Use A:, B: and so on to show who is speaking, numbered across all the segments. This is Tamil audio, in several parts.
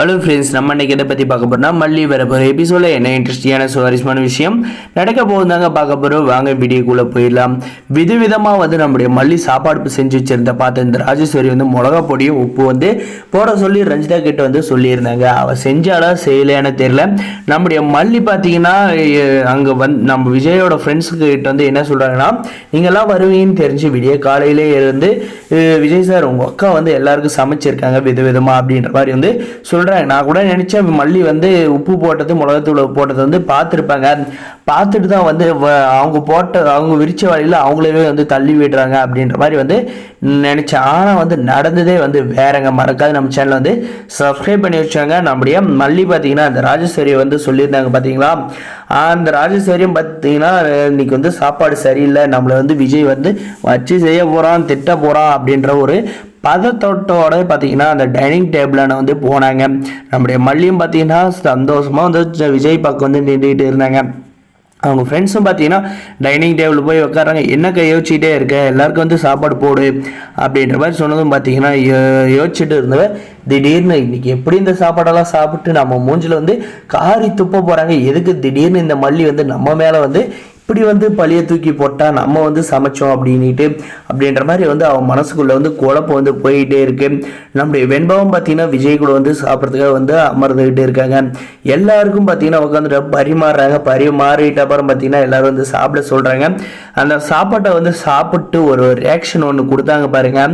A: ஹலோ ஃப்ரெண்ட்ஸ், நம்ம இன்னைக்கு எதை பற்றி பார்க்க போறோம்னா மல்லி வர போகிற எபிசோடில் என்ன இன்ட்ரெஸ்டிங்கான சுவாரஸ்யமான விஷயம் நடக்க போகுதாங்க பார்க்க போகிறோம். வாங்க வீடியோக்குள்ளே போயிடலாம். விதவிதமாக வந்து நம்முடைய மல்லி சாப்பாடு செஞ்சு வச்சிருந்த பார்த்து இந்த ராஜேஸ்வரி வந்து மிளகா பொடியும் உப்பு வந்து போட சொல்லி ரஞ்சிதா கிட்ட வந்து சொல்லியிருந்தாங்க. அவள் செஞ்சாலா செய்யலையான்னு தெரியல. நம்முடைய மல்லி பார்த்தீங்கன்னா அங்கே நம்ம விஜயோட ஃப்ரெண்ட்ஸுக்கு கிட்ட வந்து என்ன சொல்கிறாங்கன்னா, நீங்கள்லாம் வருவீங்கன்னு தெரிஞ்சு விடிய காலையிலே இருந்து விஜய் சார் உங்கள் அக்கா வந்து எல்லாருக்கும் சமைச்சிருக்காங்க விதவிதமாக அப்படின்ற மாதிரி வந்து சொல்கிறாங்க. நான் கூட நினச்சேன் மல்லி வந்து உப்பு போட்டது மிளகாத்தூள் போட்டது வந்து பார்த்துருப்பாங்க. பார்த்துட்டு தான் வந்து அவங்க விரிச்ச வழியில் அவங்களவே வந்து தள்ளி விடுறாங்க அப்படின்ற மாதிரி வந்து நினச்சேன். ஆனால் வந்து நடந்ததே வந்து வேறங்க. மறக்காது நம்ம சேனலை வந்து சப்ஸ்கிரைப் பண்ணி வச்சாங்க. நம்முடைய மல்லி பார்த்தீங்கன்னா அந்த ராஜேஸ்வரியை வந்து சொல்லியிருந்தாங்க பார்த்தீங்களா. அந்த ராஜேஸ்வரியும் பார்த்தீங்கன்னா இன்னைக்கு வந்து சாப்பாடு சரியில்லை, நம்மளை வந்து விஜய் வந்து வச்சு செய்ய போகிறான், திட்ட போகிறான் அப்படின்ற ஒரு பதத்தோட்டோட பார்த்தீங்கன்னா அந்த டைனிங் டேபிளான வந்து போனாங்க. நம்முடைய மல்லியும் பார்த்தீங்கன்னா சந்தோஷமாக வந்து விஜய் பக்கம் வந்து நின்றுட்டு இருந்தாங்க. அவங்க ஃப்ரெண்ட்ஸும் பார்த்தீங்கன்னா டைனிங் டேபிள் போய் உட்காராங்க. என்ன யோசிச்சுட்டே இருக்க, எல்லாருக்கும் வந்து சாப்பாடு போடு அப்படின்ற மாதிரி சொன்னதும் பார்த்தீங்கன்னா யோசிச்சுட்டு இருந்தவ திடீர்னு இன்னைக்கு எப்படி இந்த சாப்பாடெல்லாம் சாப்பிட்டு நம்ம மூஞ்சில் வந்து காரி துப்ப போகிறாங்க, எதுக்கு திடீர்னு இந்த மல்லி வந்து நம்ம மேலே வந்து இப்படி வந்து பழியை தூக்கி போட்டால் நம்ம வந்து சமைச்சோம் அப்படின்ற மாதிரி வந்து அவன் மனசுக்குள்ளே வந்து குழப்பம் வந்து போயிட்டே இருக்கு. நம்முடைய வெண்பாவும் பார்த்தீங்கன்னா விஜய் கூட வந்து சாப்பிட்றதுக்காக வந்து அமர்ந்துக்கிட்டு இருக்காங்க. எல்லாருக்கும் பார்த்தீங்கன்னா உட்காந்துட்டு பரிமாறுறாங்க. பரிமாறிட்ட அப்புறம் பார்த்தீங்கன்னா எல்லாரும் வந்து சாப்பிட சொல்கிறாங்க. அந்த சாப்பாட்டை வந்து சாப்பிட்டு ஒரு ரியாக்ஷன் ஒன்று கொடுத்தாங்க பாருங்க.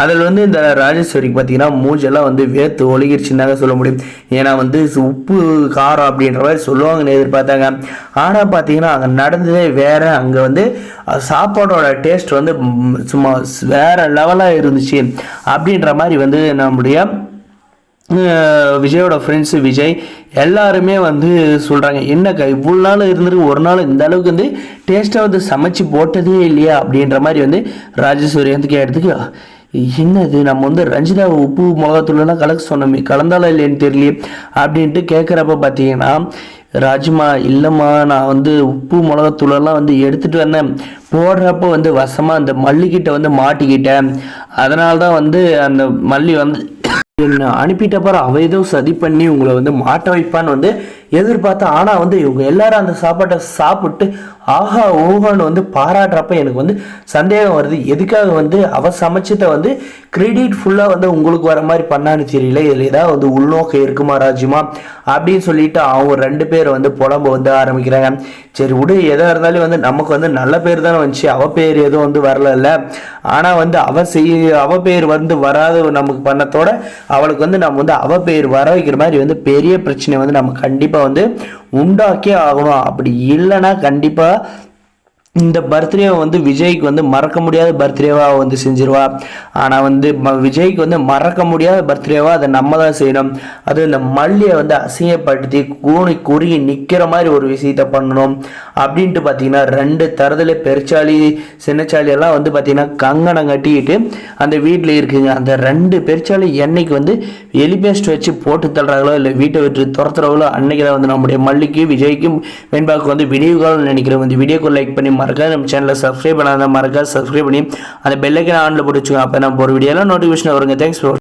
A: அதில் வந்து இந்த ராஜேஸ்வரிக்கு பார்த்தீங்கன்னா மூஞ்செல்லாம் வந்து வேர்த்து ஒழுகிருச்சுன்னு தாங்க சொல்ல முடியும். ஏன்னா வந்து உப்பு காரம் அப்படின்ற மாதிரி சொல்லுவாங்கன்னு எதிர்பார்த்தாங்க. ஆனால் பார்த்தீங்கன்னா அங்கே நடந்ததே வேற. அங்கே வந்து சாப்பாடோட டேஸ்ட் வந்து சும்மா வேற லெவலாக இருந்துச்சு அப்படின்ற மாதிரி வந்து நம்முடைய விஜயோட ஃப்ரெண்ட்ஸு விஜய் எல்லாருமே வந்து சொல்கிறாங்க, என்னக்கா இவ்வளோ நாள் இருந்துருக்கு ஒரு நாள் இந்த அளவுக்கு வந்து டேஸ்ட்டாக வந்து சமைச்சு போட்டதே இல்லையா அப்படின்ற மாதிரி வந்து ராஜேஸ்வரி வந்து கேட்டதுக்கு, என்னது நம்ம வந்து ரஞ்சிதா உப்பு மிளகாத்தூள்லாம் கலக்க சொன்னோமே, கலந்தாலும் இல்லைன்னு தெரியலையே அப்படின்ட்டு கேட்குறப்ப பார்த்தீங்கன்னா, ராஜ்மா இல்லைம்மா நான் வந்து உப்பு மிளகாத்தூளெல்லாம் வந்து எடுத்துகிட்டு வந்தேன், போடுறப்போ வந்து வசமாக அந்த மல்லிக்கிட்ட வந்து மாட்டிக்கிட்டேன், அதனால தான் வந்து அந்த மல்லி வந்து என்னை அனுப்பிட்டப்பறம் அவ ஏதோ சதி பண்ணி உங்களை வந்து மாட்ட வைப்பான்னு வந்து எதிர்பார்த்தா. ஆனால் வந்து இவங்க எல்லாரும் அந்த சாப்பாட்டை சாப்பிட்டு ஆஹா ஓஹான்னு வந்து பாராட்டுறப்ப எனக்கு வந்து சந்தேகம் வருது. எதுக்காக வந்து அவ சமைச்சதை வந்து கிரெடிட் ஃபுல்லாக வந்து உங்களுக்கு வர மாதிரி பண்ணான்னு தெரியல. இதில் ஏதாவது வந்து உள்நோக்கம் இருக்குமா ராஜ்யமா அப்படின்னு சொல்லிட்டு அவங்க ரெண்டு பேர் வந்து புலம்பு வந்து ஆரம்பிக்கிறாங்க. சரி விடு, எதாக இருந்தாலும் வந்து நமக்கு வந்து நல்ல பேர் தானே வந்துச்சு, அவ பேர் எதுவும் வந்து வரல. ஆனால் வந்து அவ பேர் வந்து வராது நமக்கு பண்ணத்தோட அவளுக்கு வந்து நம்ம வந்து அவ பேர் வர வைக்கிற மாதிரி வந்து பெரிய பிரச்சனை வந்து நம்ம கண்டிப்பாக வந்து உண்டாக்கே ஆகணும். அப்படி இல்லைன்னா கண்டிப்பாக இந்த பர்த்டே வந்து விஜய்க்கு வந்து மறக்க முடியாத பர்த்டேவாக வந்து செஞ்சிருவா. ஆனால் வந்து விஜய்க்கு வந்து மறக்க முடியாத பர்த்டேவாக அதை நம்ம தான் செய்யணும். அது இந்த மல்லியை வந்து அசிங்கப்படுத்தி குறுகி நிற்கிற மாதிரி ஒரு விஷயத்த பண்ணணும் அப்படின்ட்டு பார்த்தீங்கன்னா ரெண்டு தரத்தில் பெருச்சாளி சின்னச்சாளி எல்லாம் வந்து பார்த்தீங்கன்னா கங்கணம் கட்டிக்கிட்டு அந்த வீட்டில் இருக்குங்க. அந்த ரெண்டு பெருச்சாளி என்னைக்கு வந்து எலிபேஸ்ட் வச்சு போட்டு தள்ளுறாங்களோ இல்லை வீட்டை விட்டு துரத்துறாங்களோ அன்னைக்கு தான் வந்து நம்முடைய மல்லிக்கு விஜய்க்கும் வெண்பாவுக்கு வந்து வீடியோ கால் நினைக்கிறேன். வந்து வீடியோக்கு லைக் பண்ணி மறக்காது நம்ம சேனலை சப்ஸ்கிரைப் பண்ணாத மறக்காது சப்ஸ்கிரைப் பண்ணி அந்த பெல் ஐக்கானை ஆன்ல போட்டு வச்சுக்கோங்க. அப்போ நம்ம ஒரு வீடியோலாம் நோட்டிஃபிகேஷன் வருங்க. Thanks for